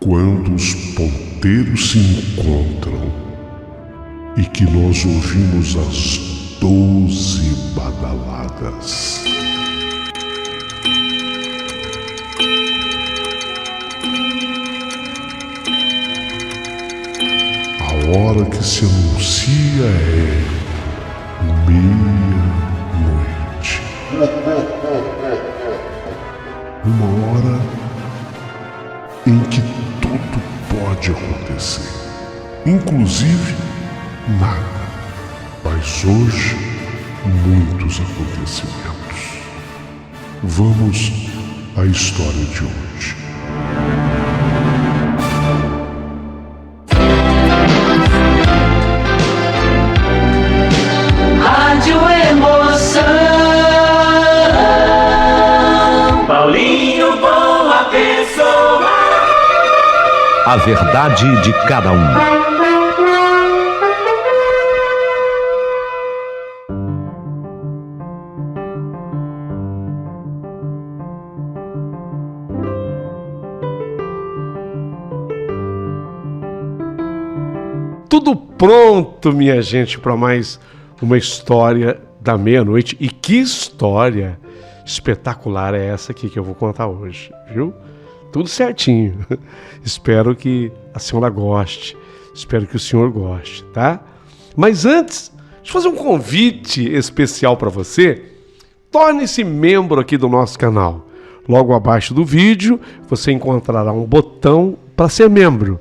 Quando os ponteiros se encontram e que nós ouvimos as 12 badaladas. A hora que se anuncia é meia-noite. Uma hora em que tudo pode acontecer, inclusive nada. Mas hoje, muitos acontecimentos. Vamos à história de hoje. Rádio Emoção. Paulinho, boa pessoa. A verdade de cada um. Tudo pronto, minha gente, para mais uma história da meia-noite. E que história espetacular é essa aqui que eu vou contar hoje, viu? Tudo certinho. Espero que a senhora goste. Espero que o senhor goste, tá? Mas antes, deixa eu fazer um convite especial para você. Torne-se membro aqui do nosso canal. Logo abaixo do vídeo, você encontrará um botão para ser membro.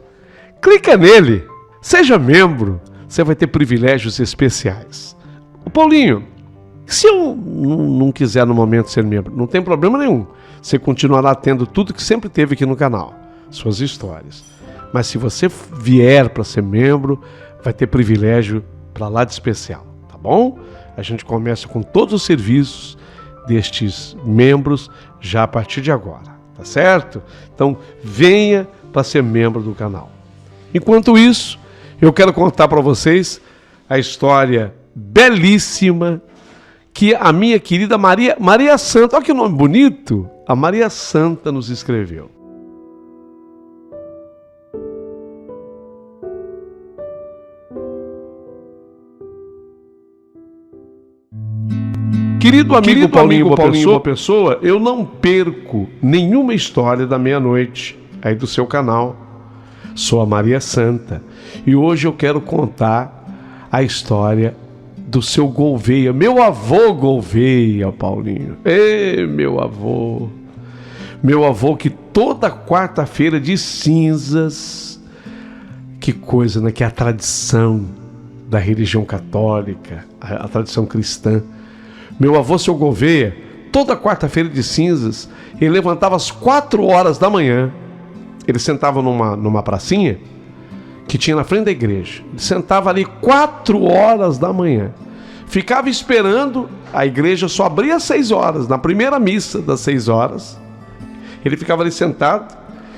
Clica nele. Seja membro, você vai ter privilégios especiais. Ô Paulinho, se eu não quiser no momento ser membro, não tem problema nenhum. Você continuará tendo tudo que sempre teve aqui no canal, suas histórias. Mas se você vier para ser membro, vai ter privilégio para lá de especial, tá bom? A gente começa com todos os serviços destes membros já a partir de agora, tá certo? Então venha para ser membro do canal. Enquanto isso, eu quero contar para vocês a história belíssima que a minha querida Maria Santa, olha que nome bonito, a Maria Santa nos escreveu. Querido amigo Paulinho, boa pessoa, eu não perco nenhuma história da meia-noite aí do seu canal. Sou a Maria Santa e hoje eu quero contar a história do seu Gouveia, meu avô Gouveia, Paulinho. Ei, meu avô que toda quarta-feira de cinzas, que coisa, né? Que é a tradição da religião católica, a tradição cristã. Meu avô, seu Gouveia, toda quarta-feira de cinzas, ele levantava às 4 horas da manhã. Ele sentava numa pracinha que tinha na frente da igreja. Ele sentava ali 4 horas da manhã. Ficava esperando, a igreja só abria às 6 horas. Na primeira missa das 6 horas, ele ficava ali sentado,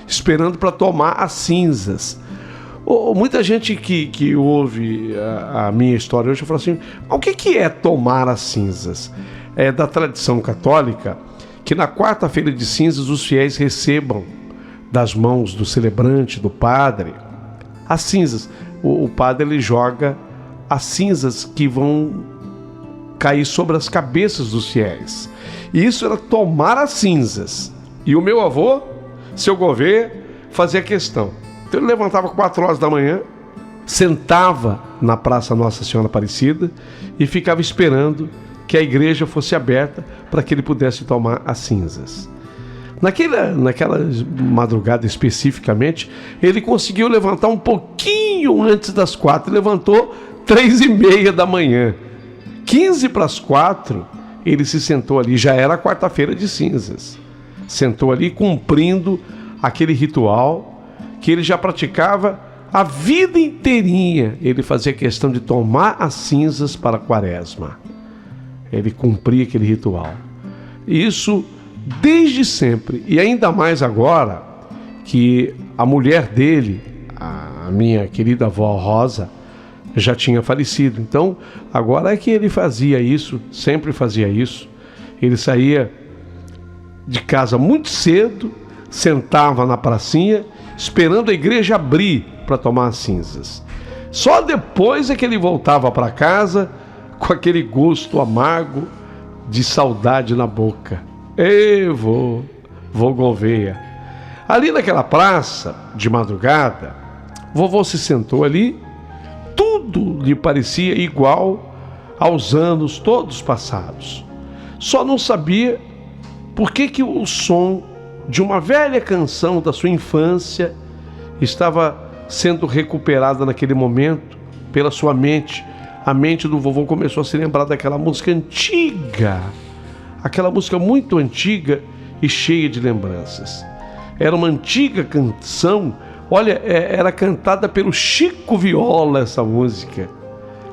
esperando para tomar as cinzas. Muita gente que ouve a minha história hoje fala assim, o que é tomar as cinzas? É da tradição católica que na quarta-feira de cinzas os fiéis recebam das mãos do celebrante, do padre, as cinzas. O padre ele joga as cinzas que vão cair sobre as cabeças dos fiéis. E isso era tomar as cinzas. E o meu avô, seu Gouveia, fazia questão. Então ele levantava 4 horas da manhã, sentava na Praça Nossa Senhora Aparecida e ficava esperando que a igreja fosse aberta para que ele pudesse tomar as cinzas. Naquela madrugada especificamente, ele conseguiu levantar um pouquinho antes das 4, levantou 3h30 da manhã. 15 para as 4, ele se sentou ali, já era quarta-feira de cinzas. Sentou ali cumprindo aquele ritual que ele já praticava a vida inteirinha. Ele fazia questão de tomar as cinzas para a quaresma. Ele cumpria aquele ritual. Isso desde sempre, e ainda mais agora que a mulher dele, a minha querida avó Rosa, já tinha falecido. Então agora é que ele fazia isso, sempre fazia isso. Ele saía de casa muito cedo, sentava na pracinha esperando a igreja abrir para tomar as cinzas. Só depois é que ele voltava para casa com aquele gosto amargo de saudade na boca. Ei, vô Gouveia. Ali naquela praça, de madrugada, vovô se sentou ali, tudo lhe parecia igual aos anos todos passados. Só não sabia por que o som de uma velha canção da sua infância estava sendo recuperada naquele momento pela sua mente. A mente do vovô começou a se lembrar daquela música antiga, aquela música muito antiga e cheia de lembranças. Era uma antiga canção, olha, era cantada pelo Chico Viola essa música.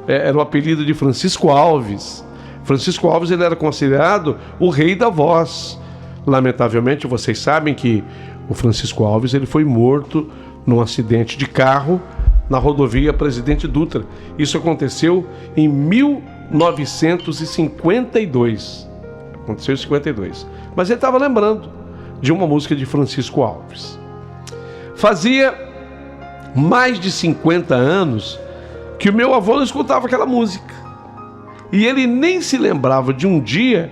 Era o apelido de Francisco Alves. Francisco Alves, ele era considerado o rei da voz. Lamentavelmente, vocês sabem que o Francisco Alves ele foi morto num acidente de carro na rodovia Presidente Dutra. Isso aconteceu em 1952. Aconteceu em 52. Mas ele estava lembrando de uma música de Francisco Alves. Fazia mais de 50 anos que o meu avô não escutava aquela música. E ele nem se lembrava de um dia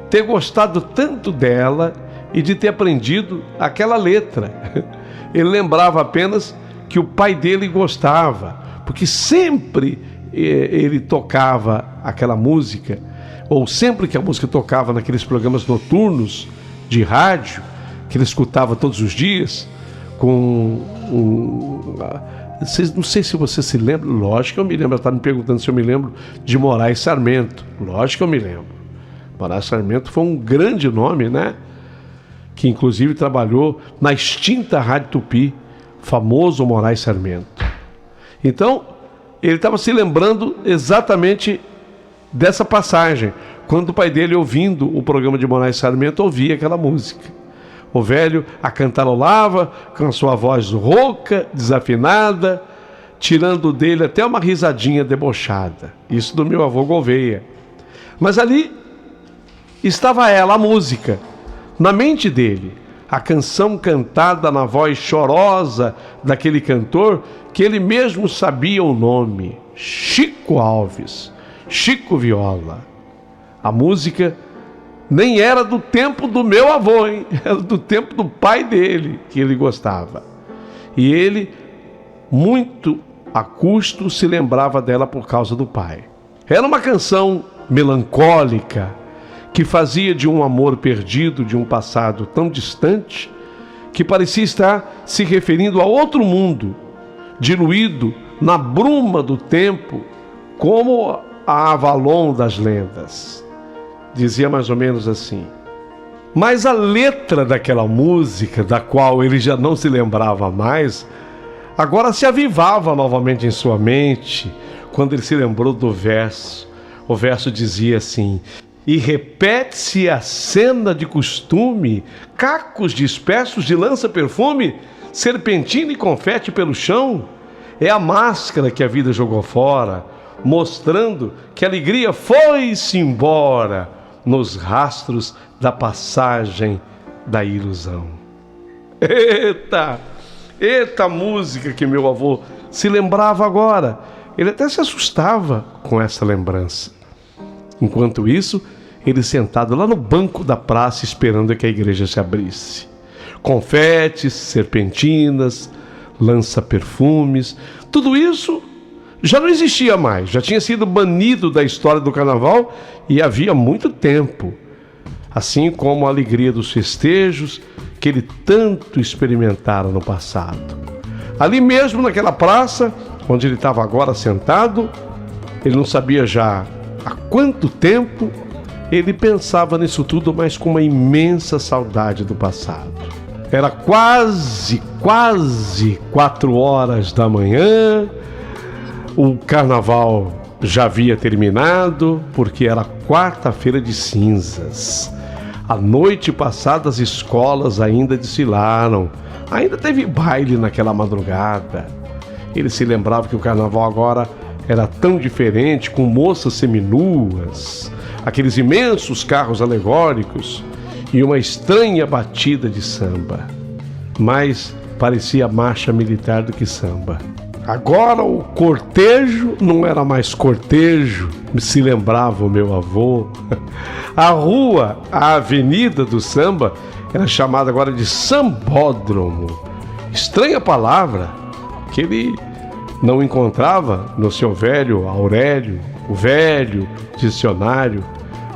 ter gostado tanto dela e de ter aprendido aquela letra. Ele lembrava apenas que o pai dele gostava, porque sempre ele tocava aquela música, ou sempre que a música tocava naqueles programas noturnos de rádio, que ele escutava todos os dias, não sei se você se lembra, lógico que eu me lembro, ela está me perguntando se eu me lembro de Moraes Sarmento, lógico que eu me lembro. Moraes Sarmento foi um grande nome, né? Que inclusive trabalhou na extinta Rádio Tupi, famoso Moraes Sarmento. Então, ele estava se lembrando exatamente dessa passagem, quando o pai dele, ouvindo o programa de Moraes Sarmento, ouvia aquela música. O velho a cantarolava com a sua voz rouca, desafinada, tirando dele até uma risadinha debochada. Isso do meu avô Gouveia. Mas ali estava ela, a música, na mente dele, a canção cantada na voz chorosa daquele cantor que ele mesmo sabia o nome, Chico Alves, Chico Viola. A música nem era do tempo do meu avô, hein? Era do tempo do pai dele que ele gostava. E ele, muito a custo, se lembrava dela por causa do pai. Era uma canção melancólica, que fazia de um amor perdido, de um passado tão distante, que parecia estar se referindo a outro mundo, diluído na bruma do tempo, como a Avalon das lendas. Dizia mais ou menos assim. Mas a letra daquela música, da qual ele já não se lembrava mais, agora se avivava novamente em sua mente, quando ele se lembrou do verso. O verso dizia assim: e repete-se a cena de costume, cacos dispersos de lança-perfume, serpentina e confete pelo chão. É a máscara que a vida jogou fora, mostrando que a alegria foi-se embora nos rastros da passagem da ilusão. Eita música que meu avô se lembrava agora. Ele até se assustava com essa lembrança. Enquanto isso, ele sentado lá no banco da praça esperando que a igreja se abrisse. Confetes, serpentinas, lança-perfumes, tudo isso já não existia mais, já tinha sido banido da história do carnaval e havia muito tempo. Assim como a alegria dos festejos que ele tanto experimentara no passado. Ali mesmo naquela praça, onde ele estava agora sentado, ele não sabia já há quanto tempo, ele pensava nisso tudo, mas com uma imensa saudade do passado. Era quase 4 horas da manhã, o carnaval já havia terminado, porque era quarta-feira de cinzas. A noite passada as escolas ainda desfilaram, ainda teve baile naquela madrugada. Ele se lembrava que o carnaval agora era tão diferente, com moças seminuas, aqueles imensos carros alegóricos e uma estranha batida de samba. Mas parecia marcha militar do que samba. Agora o cortejo não era mais cortejo, se lembrava o meu avô. A rua, a avenida do samba, era chamada agora de sambódromo. Estranha palavra que ele não encontrava no seu velho Aurélio, o velho dicionário,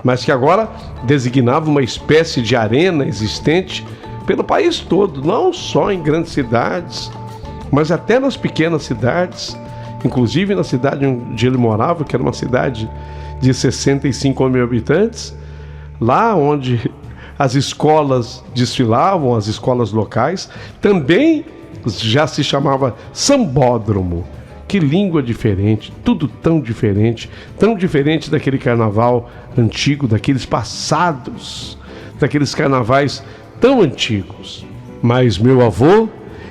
mas que agora designava uma espécie de arena existente pelo país todo, não só em grandes cidades, mas até nas pequenas cidades, inclusive na cidade onde ele morava, que era uma cidade de 65 mil habitantes, lá onde as escolas desfilavam, as escolas locais, também já se chamava sambódromo. Que língua diferente, tudo tão diferente daquele carnaval antigo, daqueles passados, daqueles carnavais tão antigos. Mas meu avô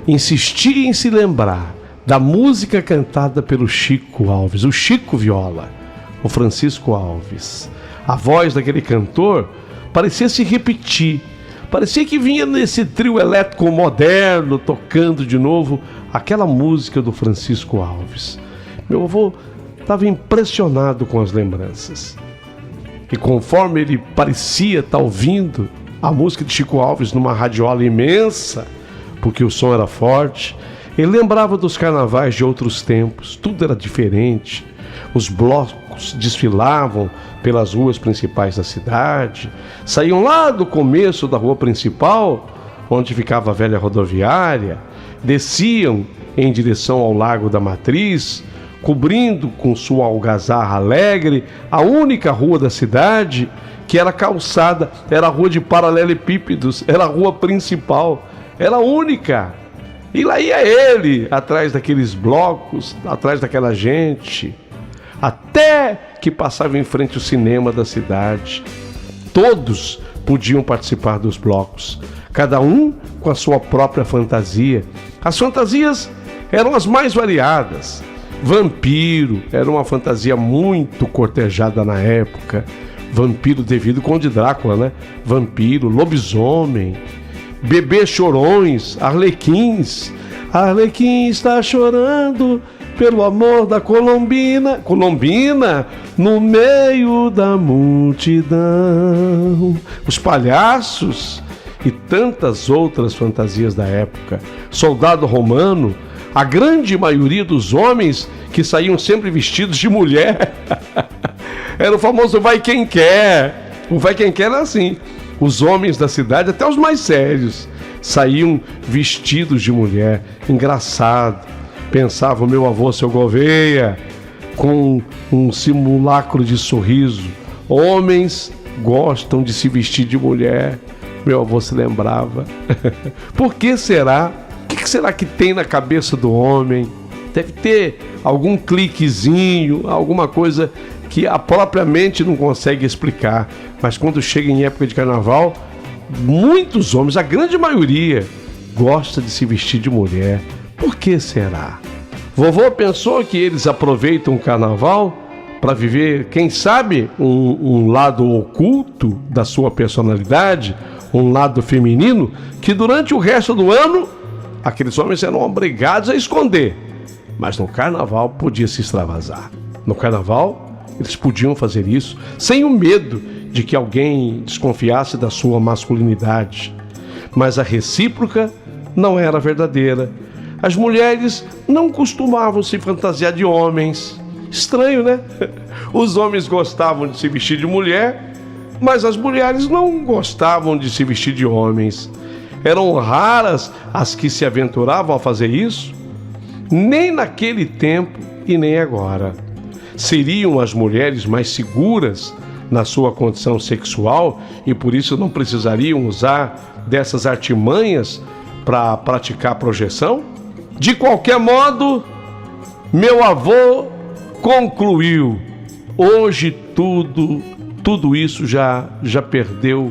insistia em se lembrar da música cantada pelo Chico Alves, o Chico Viola, o Francisco Alves. A voz daquele cantor parecia se repetir, parecia que vinha nesse trio elétrico moderno tocando de novo aquela música do Francisco Alves. Meu avô estava impressionado com as lembranças. E conforme ele parecia estar ouvindo a música de Chico Alves numa radiola imensa, porque o som era forte, ele lembrava dos carnavais de outros tempos, tudo era diferente. Os blocos desfilavam pelas ruas principais da cidade, saíam lá do começo da rua principal, onde ficava a velha rodoviária, desciam em direção ao Largo da Matriz, cobrindo com sua algazarra alegre a única rua da cidade, que era calçada, era a rua de paralelepípedos, era a rua principal, era a única. E lá ia ele, atrás daqueles blocos, atrás daquela gente, até que passava em frente ao cinema da cidade. Todos podiam participar dos blocos, cada um com a sua própria fantasia. As fantasias eram as mais variadas. Vampiro era uma fantasia muito cortejada na época. Vampiro devido com o de Drácula, né? Vampiro, lobisomem, bebês chorões, arlequins. Arlequim está chorando pelo amor da Colombina. Colombina no meio da multidão. Os palhaços e tantas outras fantasias da época. Soldado romano, a grande maioria dos homens que saíam sempre vestidos de mulher. Era o famoso vai quem quer. O vai quem quer era assim. Os homens da cidade, até os mais sérios, saíam vestidos de mulher. Engraçado. Pensava o meu avô, seu Gouveia, com um simulacro de sorriso. Homens gostam de se vestir de mulher. Meu avô se lembrava. Por que será? O que será que tem na cabeça do homem? Deve ter algum cliquezinho, alguma coisa que a própria mente não consegue explicar. Mas quando chega em época de carnaval, muitos homens, a grande maioria, gosta de se vestir de mulher. Por que será? Vovô pensou que eles aproveitam o carnaval para viver, quem sabe, um lado oculto da sua personalidade, um lado feminino, que durante o resto do ano, aqueles homens eram obrigados a esconder. Mas no carnaval podia se extravasar. No carnaval, eles podiam fazer isso sem o medo de que alguém desconfiasse da sua masculinidade. Mas a recíproca não era verdadeira. As mulheres não costumavam se fantasiar de homens. Estranho, né? Os homens gostavam de se vestir de mulher, mas as mulheres não gostavam de se vestir de homens. Eram raras as que se aventuravam a fazer isso, nem naquele tempo e nem agora. Seriam as mulheres mais seguras na sua condição sexual e por isso não precisariam usar dessas artimanhas para praticar projeção? De qualquer modo, meu avô concluiu: hoje tudo isso já perdeu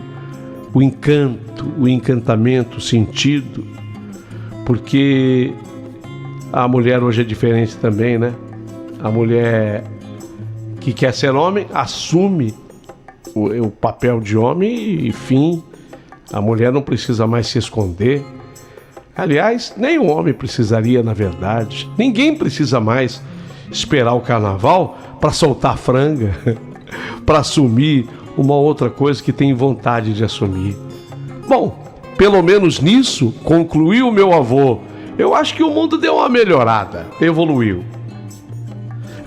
o encanto, o encantamento, o sentido, porque a mulher hoje é diferente também, né? A mulher que quer ser homem assume o papel de homem e fim. A mulher não precisa mais se esconder. Aliás, nem o homem precisaria, na verdade. Ninguém precisa mais esperar o carnaval para soltar franga, para assumir uma outra coisa que tem vontade de assumir. Bom, pelo menos nisso, concluiu meu avô, eu acho que o mundo deu uma melhorada, evoluiu.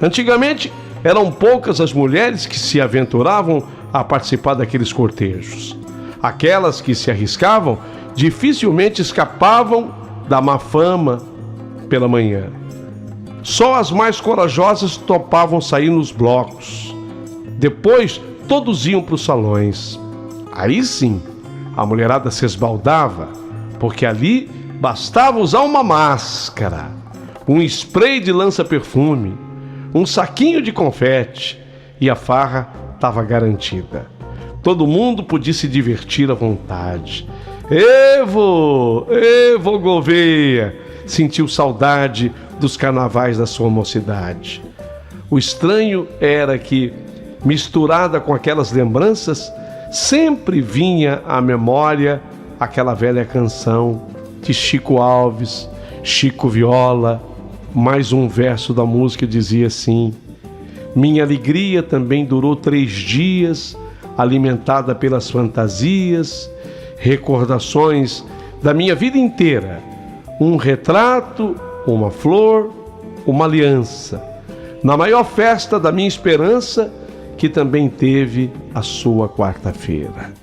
Antigamente, eram poucas as mulheres que se aventuravam a participar daqueles cortejos. Aquelas que se arriscavam dificilmente escapavam da má fama pela manhã. Só as mais corajosas topavam sair nos blocos. Depois, todos iam para os salões. Aí sim, a mulherada se esbaldava, porque ali bastava usar uma máscara, um spray de lança-perfume, um saquinho de confete e a farra estava garantida. Todo mundo podia se divertir à vontade. Evo Gouveia, sentiu saudade dos carnavais da sua mocidade. O estranho era que, misturada com aquelas lembranças, sempre vinha à memória aquela velha canção de Chico Alves, Chico Viola. Mais um verso da música dizia assim: minha alegria também durou 3 dias, alimentada pelas fantasias, recordações da minha vida inteira, um retrato, uma flor, uma aliança, na maior festa da minha esperança, que também teve a sua quarta-feira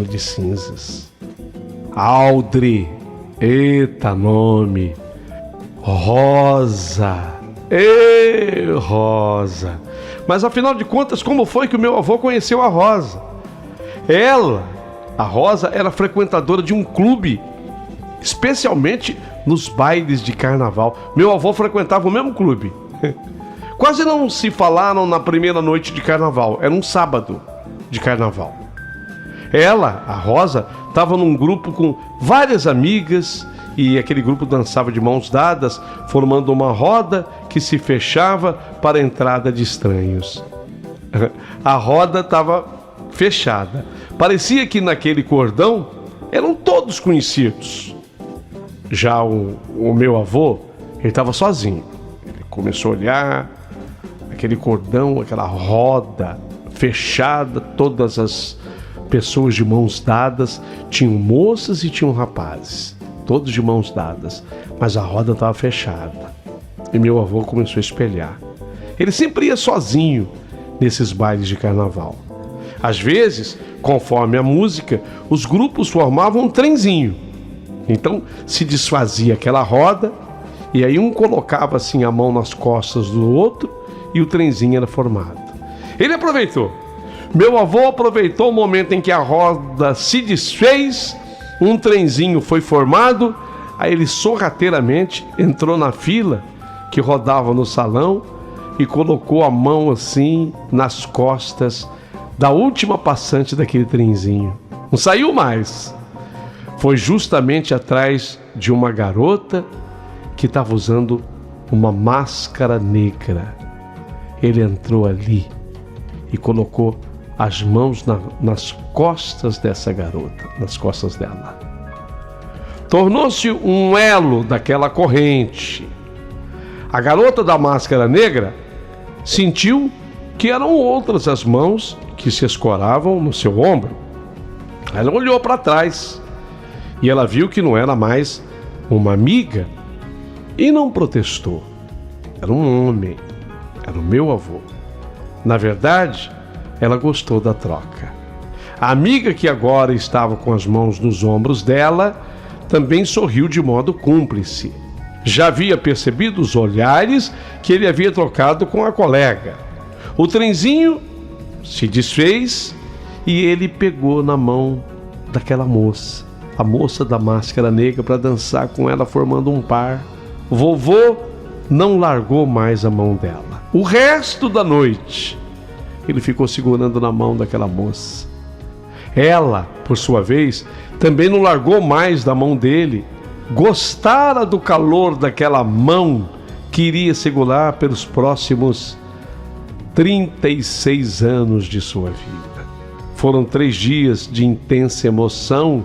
de cinzas. Aldre, eita nome, Rosa, Rosa. Mas afinal de contas, como foi que o meu avô conheceu a Rosa? A Rosa, era frequentadora de um clube, especialmente nos bailes de carnaval. Meu avô frequentava o mesmo clube. Quase não se falaram na primeira noite de carnaval, era um sábado de carnaval. A Rosa, estava num grupo com várias amigas e aquele grupo dançava de mãos dadas, formando uma roda que se fechava para a entrada de estranhos. A roda estava fechada. Parecia que naquele cordão eram todos conhecidos. Já o meu avô, ele estava sozinho. Ele começou a olhar aquele cordão, aquela roda fechada, todas as pessoas de mãos dadas, tinham moças e tinham rapazes, todos de mãos dadas, mas a roda estava fechada. E meu avô começou a espelhar. Ele sempre ia sozinho nesses bailes de carnaval. Às vezes, conforme a música, os grupos formavam um trenzinho. Então se desfazia aquela roda e aí um colocava assim a mão nas costas do outro e o trenzinho era formado. Ele aproveitou. Meu avô aproveitou o momento em que a roda se desfez, um trenzinho foi formado, aí ele sorrateiramente entrou na fila que rodava no salão e colocou a mão assim nas costas da última passante daquele trenzinho. Não saiu mais. Foi justamente atrás de uma garota que estava usando uma máscara negra. Ele entrou ali e colocou as mãos nas costas dessa garota, nas costas dela. Tornou-se um elo daquela corrente. A garota da máscara negra sentiu que eram outras as mãos que se escoravam no seu ombro. Ela olhou para trás e ela viu que não era mais uma amiga e não protestou. Era um homem, era o meu avô. Na verdade, ela gostou da troca. A amiga que agora estava com as mãos nos ombros dela também sorriu de modo cúmplice. Já havia percebido os olhares que ele havia trocado com a colega. O trenzinho se desfez e ele pegou na mão daquela moça, a moça da máscara negra, para dançar com ela formando um par. Vovô não largou mais a mão dela. O resto da noite ele ficou segurando na mão daquela moça. Ela, por sua vez, também não largou mais da mão dele. Gostara do calor daquela mão que iria segurar pelos próximos 36 anos de sua vida. Foram 3 dias de intensa emoção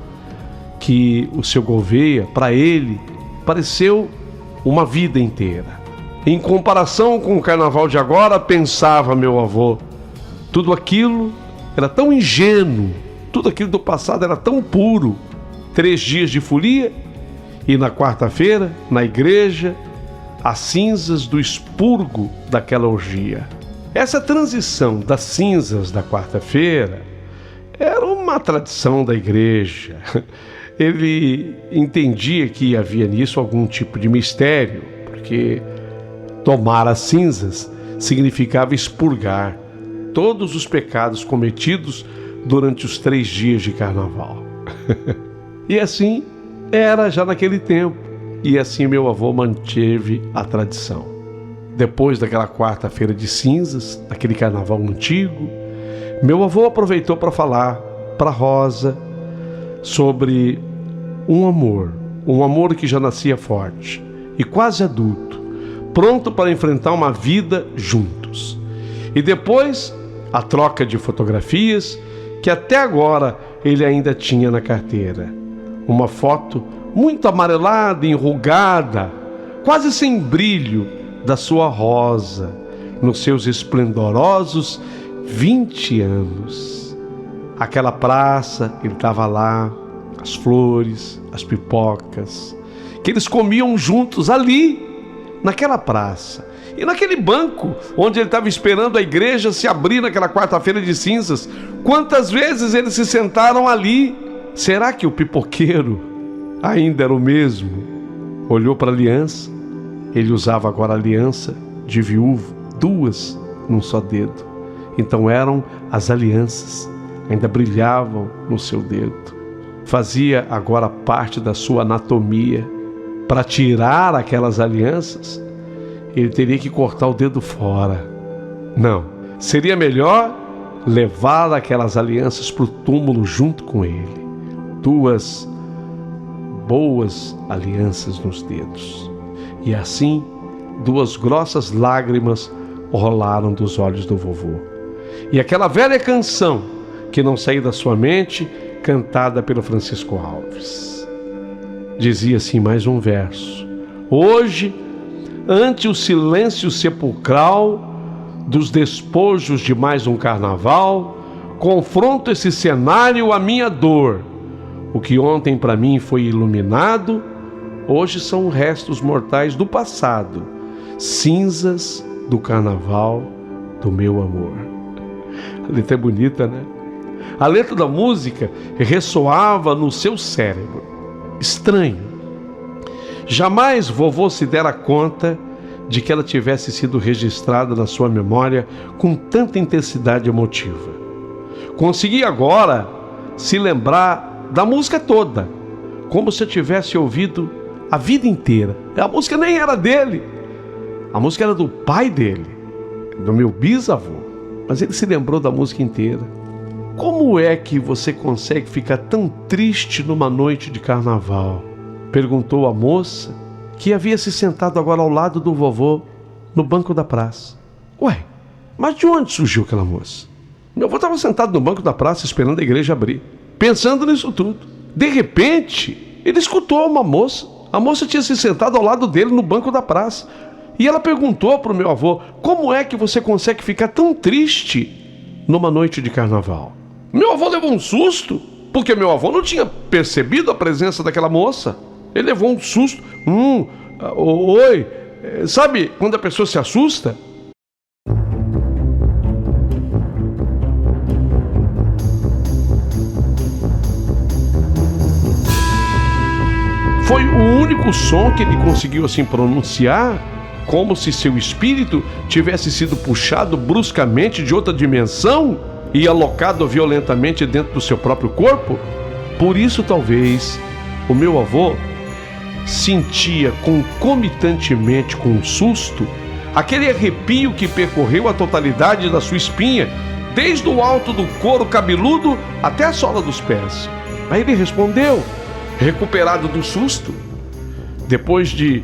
que o seu Gouveia, para ele, pareceu uma vida inteira. Em comparação com o carnaval de agora, pensava meu avô, tudo aquilo era tão ingênuo, tudo aquilo do passado era tão puro. 3 dias de folia e na quarta-feira, na igreja, as cinzas do expurgo daquela orgia. Essa transição das cinzas da quarta-feira era uma tradição da igreja. Ele entendia que havia nisso algum tipo de mistério, porque tomar as cinzas significava expurgar todos os pecados cometidos durante os 3 dias de carnaval. E assim era já naquele tempo, e assim meu avô manteve a tradição. Depois daquela quarta-feira de cinzas, daquele carnaval antigo, meu avô aproveitou para falar para Rosa sobre um amor que já nascia forte e quase adulto, pronto para enfrentar uma vida juntos. E depois a troca de fotografias que até agora ele ainda tinha na carteira. Uma foto muito amarelada, enrugada, quase sem brilho, da sua Rosa, nos seus esplendorosos 20 anos. Aquela praça, ele estava lá, as flores, as pipocas, que eles comiam juntos ali, naquela praça. E naquele banco onde ele estava esperando a igreja se abrir naquela quarta-feira de cinzas, quantas vezes eles se sentaram ali? Será que o pipoqueiro ainda era o mesmo? Olhou para a aliança. Ele usava agora a aliança de viúvo, 2 num só dedo. Então eram as alianças, ainda brilhavam no seu dedo. Fazia agora parte da sua anatomia. Para tirar aquelas alianças, ele teria que cortar o dedo fora. Não, seria melhor levar aquelas alianças para o túmulo junto com ele. 2 boas alianças nos dedos. E assim, 2 grossas lágrimas rolaram dos olhos do vovô. E aquela velha canção que não saía da sua mente, cantada pelo Francisco Alves. Dizia assim mais um verso: hoje, ante o silêncio sepulcral dos despojos de mais um carnaval, confronto esse cenário à minha dor. O que ontem para mim foi iluminado, hoje são restos mortais do passado, cinzas do carnaval do meu amor. A letra é bonita, né? A letra da música ressoava no seu cérebro. Estranho. Jamais vovô se dera conta de que ela tivesse sido registrada na sua memória com tanta intensidade emotiva. Consegui agora se lembrar da música toda, como se eu tivesse ouvido a vida inteira. A música nem era dele, a música era do pai dele, do meu bisavô, mas ele se lembrou da música inteira. Como é que você consegue ficar tão triste numa noite de carnaval? Perguntou a moça, que havia se sentado agora ao lado do vovô no banco da praça. Ué, mas de onde surgiu aquela moça? Meu avô estava sentado no banco da praça esperando a igreja abrir, pensando nisso tudo. De repente, ele escutou uma moça. A moça tinha se sentado ao lado dele no banco da praça. E ela perguntou para o meu avô: como é que você consegue ficar tão triste numa noite de carnaval? Meu avô levou um susto, porque meu avô não tinha percebido a presença daquela moça. Ele levou um susto. Oi, sabe quando a pessoa se assusta? Foi o único som que ele conseguiu assim pronunciar, como se seu espírito tivesse sido puxado bruscamente de outra dimensão e alocado violentamente dentro do seu próprio corpo. Por isso, talvez, o meu avô sentia concomitantemente com o susto aquele arrepio que percorreu a totalidade da sua espinha, desde o alto do couro cabeludo até a sola dos pés. Aí ele respondeu, recuperado do susto. Depois de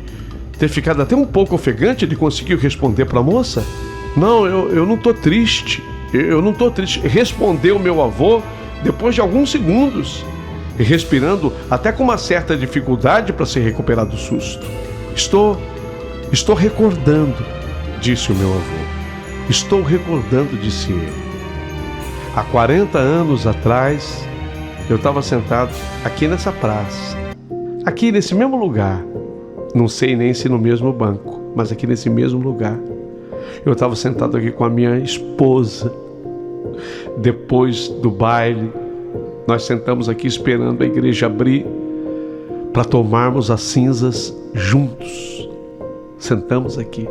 ter ficado até um pouco ofegante, ele conseguiu responder para a moça: não, eu não estou triste, eu não estou triste, respondeu meu avô depois de alguns segundos. e respirando até com uma certa dificuldade para se recuperar do susto. Estou recordando, disse o meu avô. Estou recordando, disse ele. Há 40 anos atrás, eu estava sentado aqui nessa praça, aqui nesse mesmo lugar. Não sei nem se no mesmo banco, mas aqui nesse mesmo lugar. Eu estava sentado aqui com a minha esposa. Depois do baile, nós sentamos aqui esperando a igreja abrir para tomarmos as cinzas juntos. Sentamos aqui.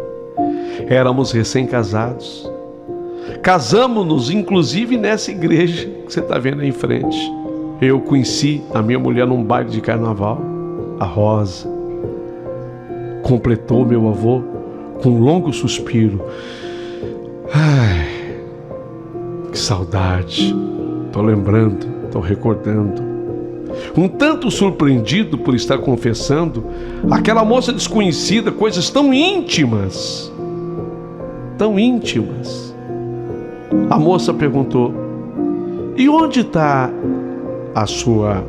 Éramos recém-casados. Casamos-nos, inclusive, nessa igreja que você está vendo aí em frente. Eu conheci a minha mulher num baile de carnaval, a Rosa. Completou meu avô com um longo suspiro. Ai, que saudade. Estou lembrando, estou recordando. Um tanto surpreendido por estar confessando aquela moça desconhecida coisas tão íntimas. Tão íntimas. A moça perguntou: e onde está a sua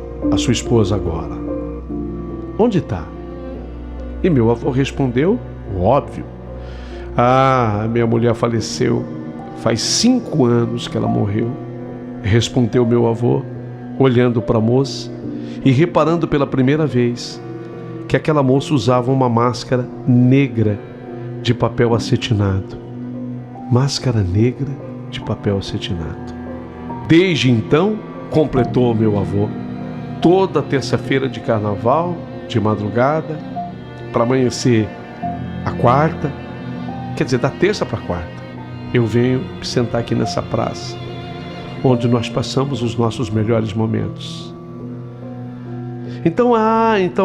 esposa agora? Onde está? E meu avô respondeu, óbvio: ah, minha mulher faleceu. Faz 5 anos que ela morreu. Respondeu meu avô, olhando para a moça e reparando pela primeira vez que aquela moça usava uma máscara negra de papel acetinado. Máscara negra de papel acetinado. Desde então, completou meu avô, toda terça-feira de carnaval, de madrugada, para amanhecer a quarta, quer dizer, da terça para a quarta, eu venho sentar aqui nessa praça, onde nós passamos os nossos melhores momentos. Então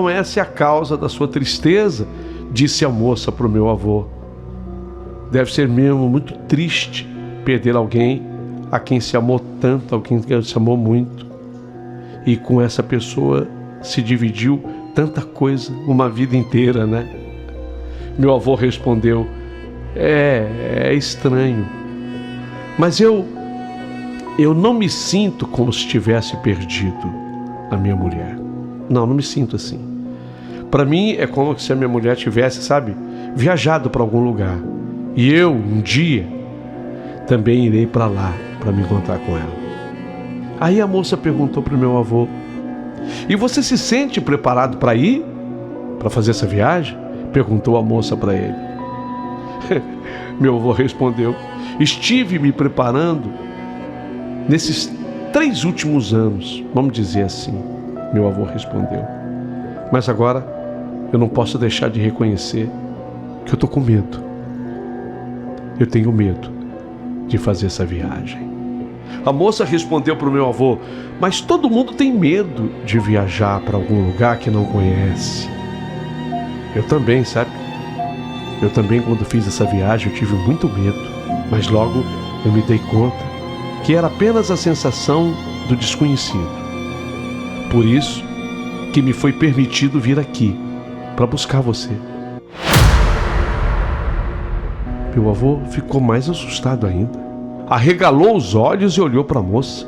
essa é a causa da sua tristeza, disse a moça para o meu avô. Deve ser mesmo muito triste perder alguém a quem se amou tanto, a quem se amou muito. E com essa pessoa se dividiu tanta coisa, uma vida inteira, né? Meu avô respondeu: é estranho, mas eu não me sinto como se tivesse perdido a minha mulher. Não me sinto assim. Para mim é como se a minha mulher tivesse, viajado para algum lugar. E eu, um dia, também irei para lá para me encontrar com ela. Aí a moça perguntou para o meu avô: e você se sente preparado para ir? Para fazer essa viagem? Perguntou a moça para ele. Meu avô respondeu: estive me preparando nesses 3 últimos anos, vamos dizer assim. Meu avô respondeu: mas agora eu não posso deixar de reconhecer que eu estou com medo. Eu tenho medo de fazer essa viagem. A moça respondeu para o meu avô: mas todo mundo tem medo de viajar para algum lugar que não conhece. Eu também, Eu também, quando fiz essa viagem, eu tive muito medo. Mas logo eu me dei conta que era apenas a sensação do desconhecido. Por isso que me foi permitido vir aqui para buscar você. Meu avô ficou mais assustado ainda. Arregalou os olhos e olhou para a moça.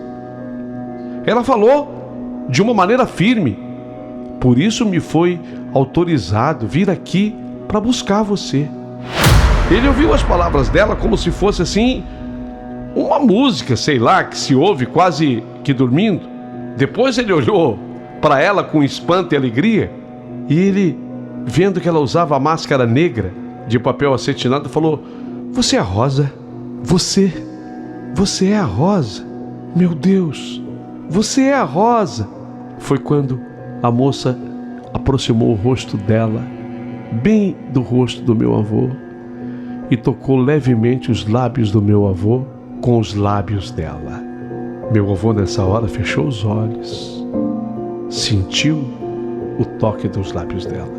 Ela falou de uma maneira firme: por isso me foi autorizado vir aqui para buscar você. Ele ouviu as palavras dela como se fosse assim uma música, que se ouve quase que dormindo. Depois ele olhou para ela com espanto e alegria, e ele, vendo que ela usava a máscara negra de papel acetinado, falou: você é a Rosa? Você é a Rosa? Meu Deus, você é a Rosa. Foi quando a moça aproximou o rosto dela, bem do rosto do meu avô, e tocou levemente os lábios do meu avô com os lábios dela. Meu avô nessa hora fechou os olhos, sentiu o toque dos lábios dela,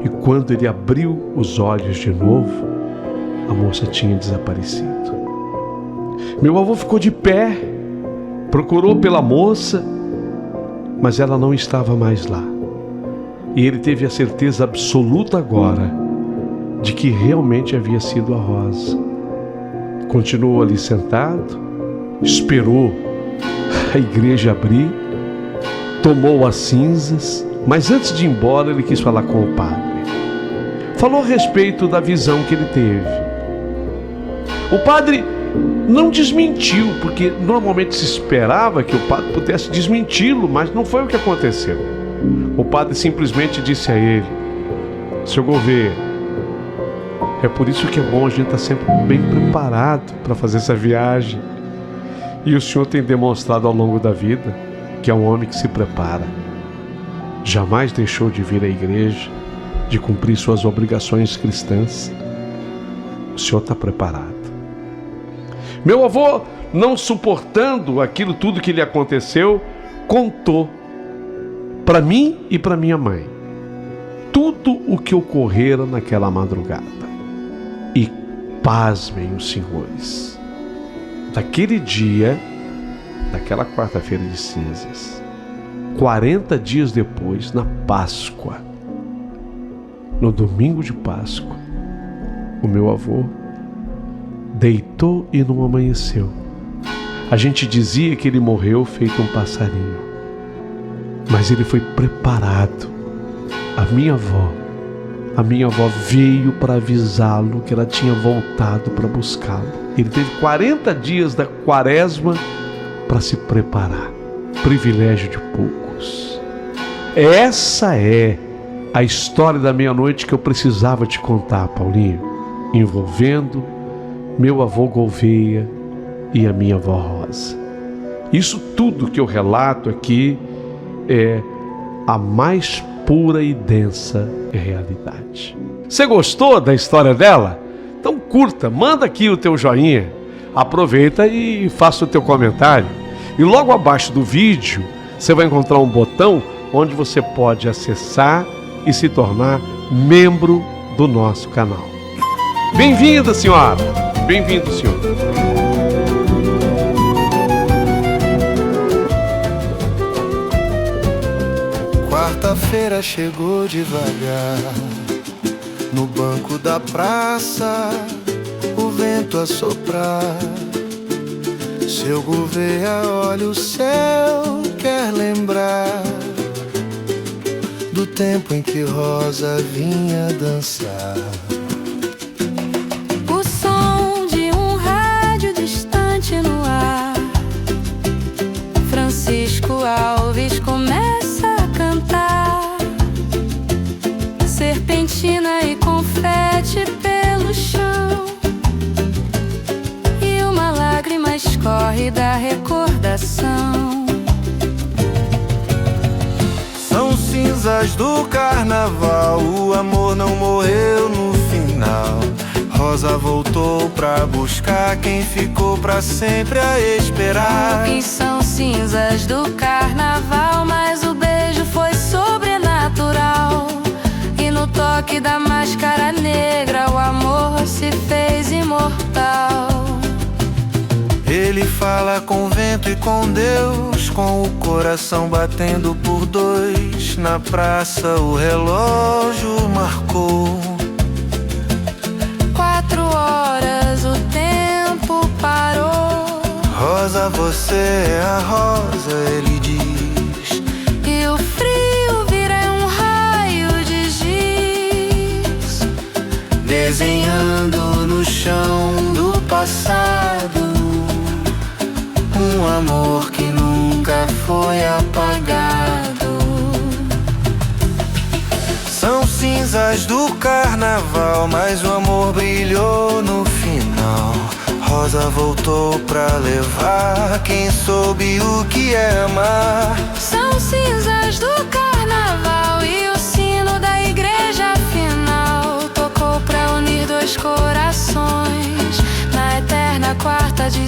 e quando ele abriu os olhos de novo, a moça tinha desaparecido. Meu avô ficou de pé, procurou pela moça, mas ela não estava mais lá. E ele teve a certeza absoluta agora de que realmente havia sido a Rosa. Continuou ali sentado, esperou a igreja abrir tomou as cinzas, mas antes de ir embora ele quis falar com o padre. Falou a respeito da visão que ele teve. O padre não desmentiu, porque normalmente se esperava que o padre pudesse desmenti-lo, mas não foi o que aconteceu. O padre simplesmente disse a ele: seu Gouveia, é por isso que é bom a gente estar sempre bem preparado para fazer essa viagem. E o senhor tem demonstrado ao longo da vida que é um homem que se prepara. Jamais deixou de vir à igreja, de cumprir suas obrigações cristãs. O senhor está preparado. Meu avô, não suportando aquilo tudo que lhe aconteceu, contou para mim e para minha mãe tudo o que ocorrera naquela madrugada. E pasmem os senhores, daquele dia, daquela quarta-feira de cinzas, 40 dias depois, na Páscoa, no domingo de Páscoa, o meu avô deitou e não amanheceu. A gente dizia que ele morreu feito um passarinho, mas ele foi preparado. A minha avó veio para avisá-lo que ela tinha voltado para buscá-lo. Ele teve 40 dias da quaresma para se preparar. Privilégio de poucos. Essa é a história da meia-noite que eu precisava te contar, Paulinho, envolvendo meu avô Gouveia e a minha avó Rosa. Isso tudo que eu relato aqui é a mais pura e densa realidade. Você gostou da história dela? Então curta, manda aqui o teu joinha, aproveita e faça o teu comentário. E logo abaixo do vídeo você vai encontrar um botão onde você pode acessar e se tornar membro do nosso canal. Bem-vinda, senhora! Bem-vindo, senhor! Quarta-feira chegou devagar, no banco da praça, o vento a soprar. Seu Gouveia olha o céu, quer lembrar do tempo em que Rosa vinha dançar. O som de um rádio distante no ar, Francisco Alves começa a cantar. Serpentina e confete pelo chão, e uma lágrima escorre da recordação. São cinzas do carnaval, o amor não morreu no final. Rosa voltou pra buscar quem ficou pra sempre a esperar. Que são cinzas do carnaval, mas o beijo foi sobrenatural. E no toque da máscara negra o amor se fez imortal. Ele fala com o vento e com Deus, com o coração batendo por dois. Na praça o relógio marcou 4 horas, o tempo parou. Rosa, você é a rosa, ele diz. E o frio vira um raio de giz, desenhando no chão do passado um amor que nunca foi apagado. São cinzas do carnaval, mas o amor brilhou no final. Rosa voltou pra levar quem soube o que é amar. São cinzas do carnaval e o sino da igreja final tocou pra unir dois corações na eterna quarta de